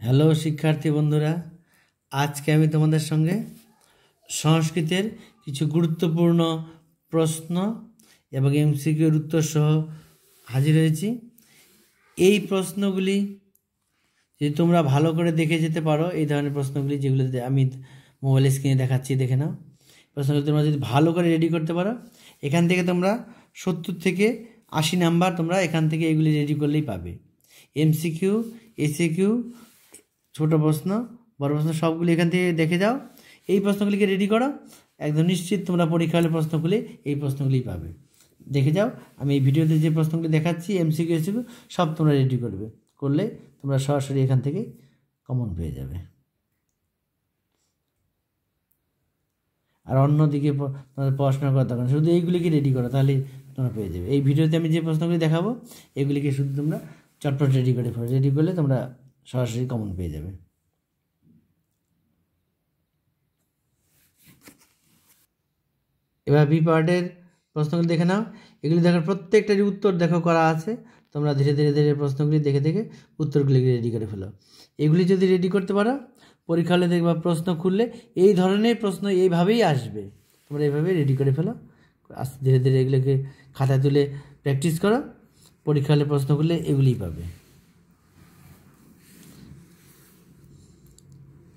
Hello শিক্ষার্থী বন্ধুরা, আজকে আমি তোমাদের সঙ্গে সংস্কৃতের কিছু গুরুত্বপূর্ণ প্রশ্ন এবং এমসিকিউর উত্তর সহ হাজির হয়েছি। এই প্রশ্নগুলি যদি তোমরা ভালো করে দেখে যেতে পারো, এই ধরনের প্রশ্নগুলি যেগুলো আমি মোবাইল স্ক্রিনে দেখাচ্ছি, দেখে নাও। প্রশ্নগুলি তোমরা যদি ভালো করে রেডি করতে পারো, এখান থেকে তোমরা 70 থেকে 80 নাম্বার তোমরা এখান থেকে এগুলি রেডি করলেই পাবে। এমসিকিউ, এসিকিউ, ছোট প্রশ্ন, বড় প্রশ্ন সবগুলি এখান থেকে দেখে যাও। এই প্রশ্নগুলিকে রেডি করো, একদম নিশ্চিত তোমরা পরীক্ষা হলে প্রশ্নগুলি এই প্রশ্নগুলিই পাবে। দেখে যাও, আমি এই ভিডিওতে যে প্রশ্নগুলি দেখাচ্ছি এমসিকিউ এসিকিউ সব তোমরা রেডি করলে তোমরা সরাসরি এখান থেকে কমন পেয়ে যাবে। আর অন্যদিকে তোমাদের পড়াশোনা করার দরকার, শুধু এইগুলিকে রেডি করো, তাহলে তোমরা পেয়ে যাবে। এই ভিডিওতে আমি যে প্রশ্নগুলি দেখাবো এগুলিকে শুধু তোমরা চটপট রেডি করলে তোমরা সরাসরি কমন পেয়ে যাবে। এবার বি পার্টের প্রশ্নগুলি দেখে নাও। এগুলি দেখার প্রত্যেকটারই উত্তর দেখো করা আছে। তোমরা ধীরে ধীরে প্রশ্নগুলি দেখে দেখে উত্তরগুলি রেডি করে ফেলো। এগুলি যদি রেডি করতে পারো, পরীক্ষা হলে দেখবা প্রশ্ন খুললে এই ধরনের প্রশ্ন এইভাবেই আসবে। তোমরা এইভাবেই রেডি করে ফেলো, আস্তে ধীরে ধীরে এগুলোকে খাতায় তুলে প্র্যাকটিস করো। পরীক্ষা হলে প্রশ্ন খুললে এগুলিই পাবে।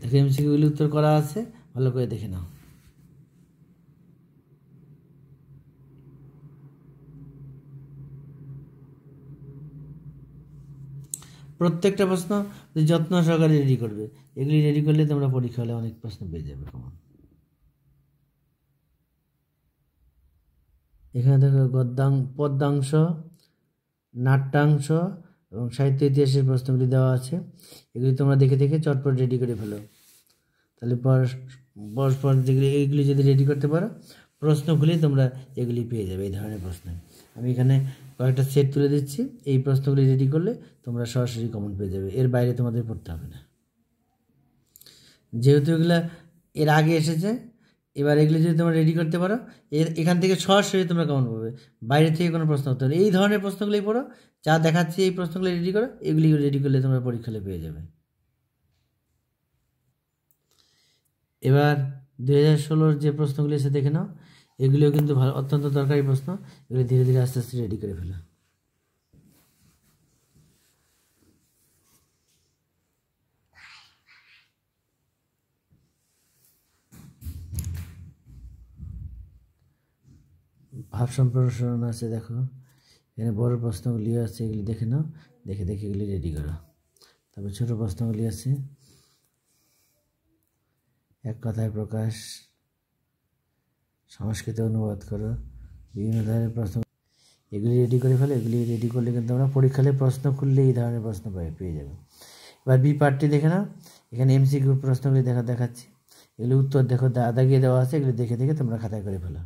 দেখে এমসিকিউগুলি উত্তর করা আছে, ভালো করে দেখে নাও। প্রত্যেকটা প্রশ্ন যত্ন সহকারে রেডি করবে। এগুলি রেডি করলে তোমরা পরীক্ষা হলে অনেক প্রশ্ন পেয়ে যাবে কমন। এখানে দেখো পদ্যাংশ, নাট্যাংশ এবং সাহিত্য ইতিহাসের প্রশ্নগুলি দেওয়া আছে। এগুলি তোমরা দেখে দেখে চটপট রেডি করে ফেলো। তাহলে পরস্পর যেগুলি এইগুলি যদি রেডি করতে পারো, প্রশ্ন খুলেই তোমরা এগুলি পেয়ে যাবে। এই ধরনের প্রশ্ন আমি এখানে কয়েকটা সেট তুলে দিচ্ছি। এই প্রশ্নগুলি রেডি করলে তোমরা সরাসরি কমন পেয়ে যাবে, এর বাইরে তোমাদের পড়তে হবে না। যেহেতু এগুলা এর আগে এসেছে, এবার এগুলি যদি তোমরা রেডি করতে পারো, এখান থেকে সরাসরি তোমরা কমন পাবে, বাইরে থেকে কোনো প্রশ্ন হতে হবে। এই ধরনের প্রশ্নগুলি পড়ো, যা দেখাচ্ছি এই প্রশ্নগুলি রেডি করো। এগুলি রেডি করলে তোমরা পরীক্ষায় পেয়ে যাবে। এবার 2016 যে প্রশ্নগুলি এসে দেখে নাও। এগুলিও কিন্তু অত্যন্ত দরকারি প্রশ্ন। এগুলি ধীরে ধীরে আস্তে আস্তে রেডি করে ফেলো। ভাব সম্প্রসারণ আছে, দেখো এখানে বড় প্রশ্নগুলি আছে, এগুলি দেখে নাও, দেখে দেখে এগুলি রেডি করো। তারপর ছোট প্রশ্নগুলি আছে, এক কথায় প্রকাশ, সংস্কৃত অনুবাদ করো, বিভিন্ন ধরনের প্রশ্ন, এগুলি রেডি করে ফেলো। এগুলি রেডি করলে কিন্তু আমরা পরীক্ষালে প্রশ্ন খুললে এই ধরনের প্রশ্ন পেয়ে যাবে। এবার বি পার্টটি দেখে নাও। এখানে এমসিকিউ প্রশ্নগুলি দেখাচ্ছি। এগুলি উত্তর দেখো দাগিয়ে দেওয়া আছে, এগুলি দেখে দেখে তোমরা খাতায় করে ফেলো।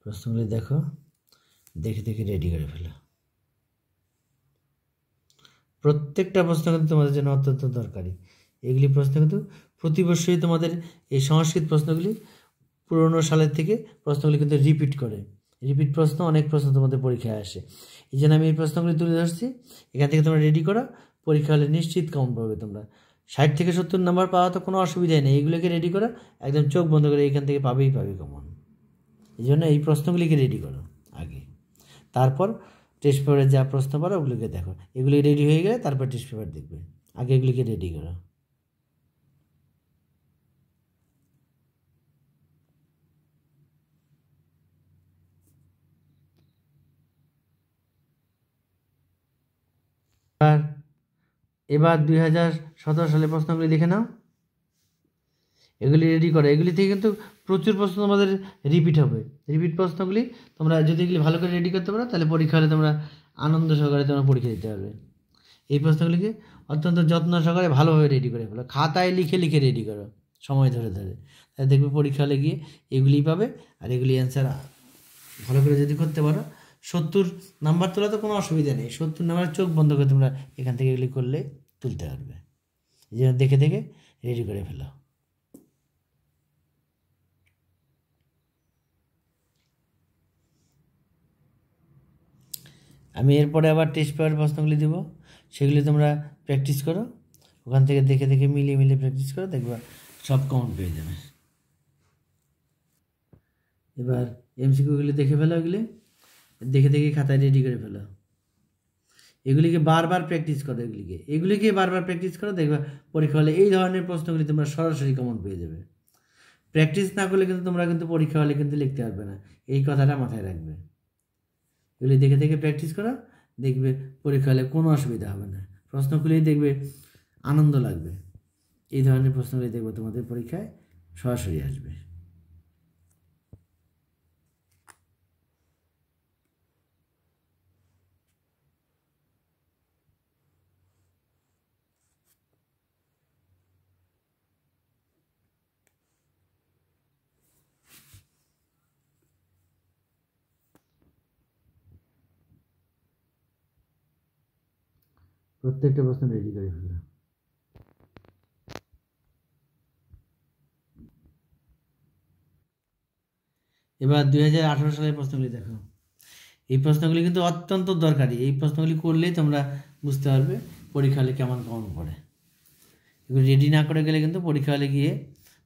প্রশ্নগুলি দেখো, দেখে দেখে রেডি করে ফেলো। প্রত্যেকটা প্রশ্ন কিন্তু তোমাদের জন্য অত্যন্ত দরকারি। এগুলি প্রশ্ন কিন্তু প্রতি বছরই তোমাদের এই সংস্কৃত প্রশ্নগুলি পুরোনো সালের থেকে প্রশ্নগুলি কিন্তু রিপিট প্রশ্ন, অনেক প্রশ্ন তোমাদের পরীক্ষায় আসে। এই জন্য আমি এই প্রশ্নগুলি তুলে ধরছি। এখান থেকে তোমরা রেডি করো, পরীক্ষা হলে নিশ্চিত কমন পাবে তোমরা। 60 থেকে 70 নাম্বার পাওয়া তো কোনো অসুবিধাই নেই। এইগুলোকে রেডি করো, একদম চোখ বন্ধ করে এখান থেকে পাবে কমন। এই জন্য এই প্রশ্নগুলিকে রেডি করো আগে, তারপর টেস্ট পেপারে যা প্রশ্ন পারো ওগুলিকে দেখো। এগুলি রেডি হয়ে গেলে তারপর টেস্ট পেপার দেখবে। আগে এগুলিকে রেডি করো। এবার 2017 সালে প্রশ্নগুলি দেখে নাও। এগুলি রেডি করো। এগুলি থেকে কিন্তু প্রচুর প্রশ্ন তোমাদের রিপিট হবে। রিপিট প্রশ্নগুলি তোমরা যদি এগুলি ভালো করে রেডি করতে পারো, তাহলে পরীক্ষা হলে তোমরা আনন্দ সহকারে তোমরা পরীক্ষা দিতে পারবে। এই প্রশ্নগুলিকে অত্যন্ত যত্ন সহকারে ভালোভাবে রেডি করে ফেলো। খাতায় লিখে লিখে রেডি করো, সময় ধরে ধরে। তাহলে দেখবে পরীক্ষা হলে গিয়ে এগুলিই পাবে। আর এগুলি অ্যান্সার ভালো করে যদি করতে পারো, 70 নাম্বার তোলা তো কোনো অসুবিধা নেই। 70 নাম্বার চোখ বন্ধ করে তোমরা এখান থেকে এগুলি করলে তুলতে পারবে। এই জন্য দেখে দেখে রেডি করে ফেলো। আমি এরপরে আবার টেস্ট পেপার প্রশ্নগুলি দেব, সেগুলি তোমরা প্র্যাকটিস করো, ওখান থেকে দেখে দেখে মিলিয়ে মিলিয়ে প্র্যাকটিস করো, দেখবা সব কমন পেয়ে যাবে। এবার এমসিকিউগুলি দেখে ফেলো, এগুলি দেখে দেখে খাতায় রেডি করে ফেলো। এগুলিকে বারবার প্র্যাকটিস করো, এগুলিকে বারবার প্র্যাকটিস করো, দেখবা পরীক্ষা হলে এই ধরনের প্রশ্নগুলি তোমরা সরাসরি কমন পেয়ে যাবে। প্র্যাকটিস না করলে কিন্তু তোমরা কিন্তু পরীক্ষা হলে কিন্তু লিখতে পারবে না, এই কথাটা মাথায় রাখবে। এগুলি দেখে দেখে প্র্যাকটিস করো, দেখবে পরীক্ষা হলে কোনো অসুবিধা হবে না, প্রশ্নগুলি দেখবে আনন্দ লাগবে। এই ধরনের প্রশ্নগুলি দেখবে তোমাদের পরীক্ষায় সরাসরি আসবে। প্রত্যেকটা প্রশ্ন রেডি করে ফেলো। এবার 2018 সালের প্রশ্নগুলি দেখো। এই প্রশ্নগুলি কিন্তু অত্যন্ত দরকারি, এই প্রশ্নগুলি করলেই তোমরা বুঝতে পারবে পরীক্ষা হলে কেমন কেমন পড়ে। এগুলি রেডি না করে গেলে কিন্তু পরীক্ষা হলে গিয়ে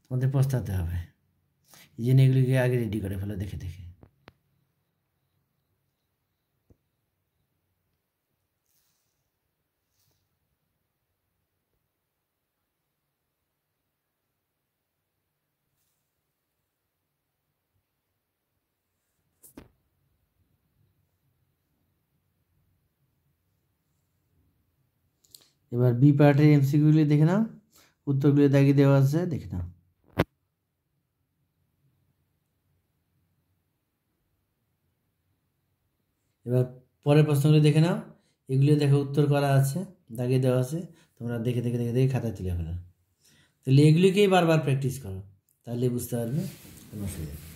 তোমাদের পস্তাতে হবে, এই জন্য এগুলিকে আগে রেডি করে ফেলো দেখে দেখে। এবার বি পার্টের এমসিকিউগুলি দেখে নাও, উত্তরগুলি দাগিয়ে দেওয়া আছে, দেখে নাও। এবার পরের প্রশ্নগুলি দেখে নাও, এগুলিও দেখো উত্তর করা আছে, দাগিয়ে দেওয়া আছে, তোমরা দেখে দেখে দেখে দেখে খাতায় তুলে ফেলো। তাহলে এগুলিকেই বারবার প্র্যাকটিস করো, তাহলে বুঝতে পারবে কোনো অসুবিধা নেই।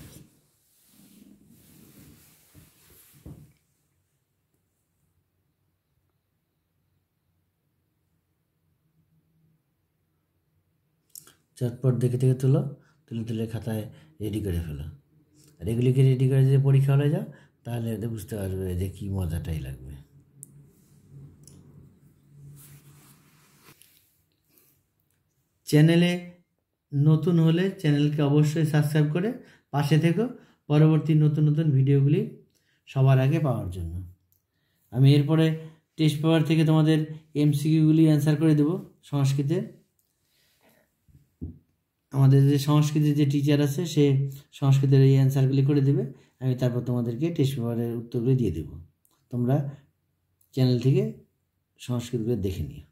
চটপট দেখে দেখে তুলে তুলে খাতায় রেডি করে ফেলো। আর এগুলিকে রেডি করে যদি পরীক্ষা হলে যাও, তাহলে বুঝতে পারবে যে কী মজাটাই লাগবে। চ্যানেলে নতুন হলে চ্যানেলকে অবশ্যই সাবস্ক্রাইব করে পাশে থেকো, পরবর্তী নতুন নতুন ভিডিওগুলি সবার আগে পাওয়ার জন্য। আমি এরপরে টেস্ট পেপার থেকে তোমাদের এমসিকিউগুলি অ্যান্সার করে দেব সংস্কৃতের। আমাদের যে সংস্কৃতের যে টিচার আছে, সে সংস্কৃতের এই অ্যান্সারগুলি করে দেবে, আমি তারপর তোমাদেরকে টেস্ট পেপারের উত্তরগুলি দিয়ে দেব। তোমরা চ্যানেল থেকে সংস্কৃতগুলো দেখে নিও।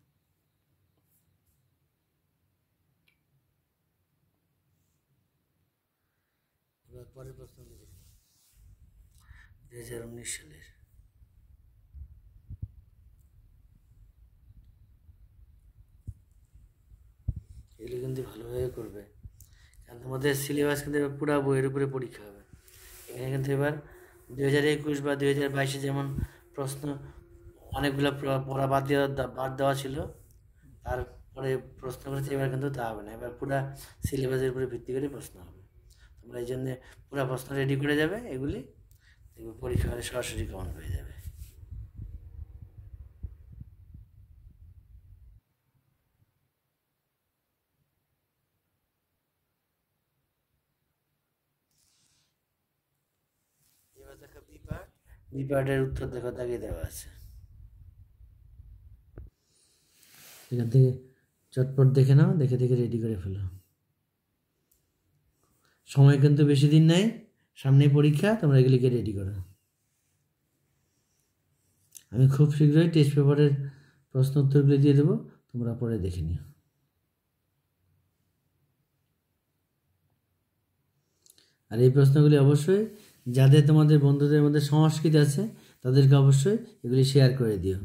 এবার পরের প্রশ্নটি দেখি, 2019 সালের। এগুলো কিন্তু ভালোভাবে করবে, কারণ তোমাদের সিলেবাস কিন্তু পুরো বইয়ের উপরে পরীক্ষা হবে। এখানে কিন্তু এবার 2021 বা 2022 যেমন প্রশ্ন অনেকগুলো পড়া বাদ দেওয়া ছিল, তারপরে প্রশ্ন করেছে, এবার কিন্তু তা হবে না, এবার পুরো সিলেবাসের উপরে ভিত্তি করে প্রশ্ন হবে। তোমরা এই জন্যে পুরো প্রশ্ন রেডি করে যাবে, এগুলি পরীক্ষা হলে সরাসরি কমন হয়ে যাবে। এবার দেখো বি পার্টের উত্তর দেখো দাগিয়ে দেওয়া আছে, এখান থেকে চটপট দেখে নাও, দেখে দেখে রেডি করে ফেলো। সময় কিন্তু বেশি দিন নাই, সামনে পরীক্ষা, তোমরা এগুলিকে রেডি করো। আমি খুব শীঘ্রই টেস্ট পেপারের প্রশ্ন উত্তরগুলি দিয়ে দেবো, তোমরা পরে দেখে নিও। আর এই প্রশ্নগুলি অবশ্যই যাদের তোমাদের বন্ধুদের মধ্যে সংস্কৃত আছে, তাদেরকে অবশ্যই এগুলি শেয়ার করে দিও,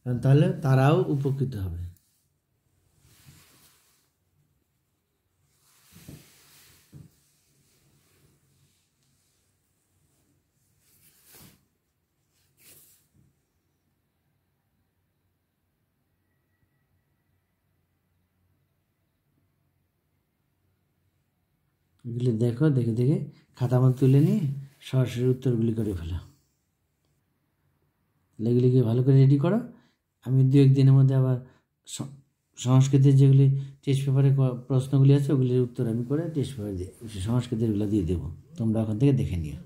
কারণ তাহলে তারাও উপকৃত হবে। এগুলি দেখো, দেখে দেখে খাতা মতো তুলে নিয়ে সরাসরি উত্তরগুলি করে ফেলো। এগুলিকে ভালো করে রেডি করো। আমি 2-1 দিনের মধ্যে আবার সংস্কৃতের যেগুলি টেস্ট পেপারে প্রশ্নগুলি আছে ওগুলির উত্তর আমি করে টেস্ট পেপারে দিয়ে সংস্কৃতেরগুলো দিয়ে দেবো, তোমরা ওখান থেকে দেখে নিও।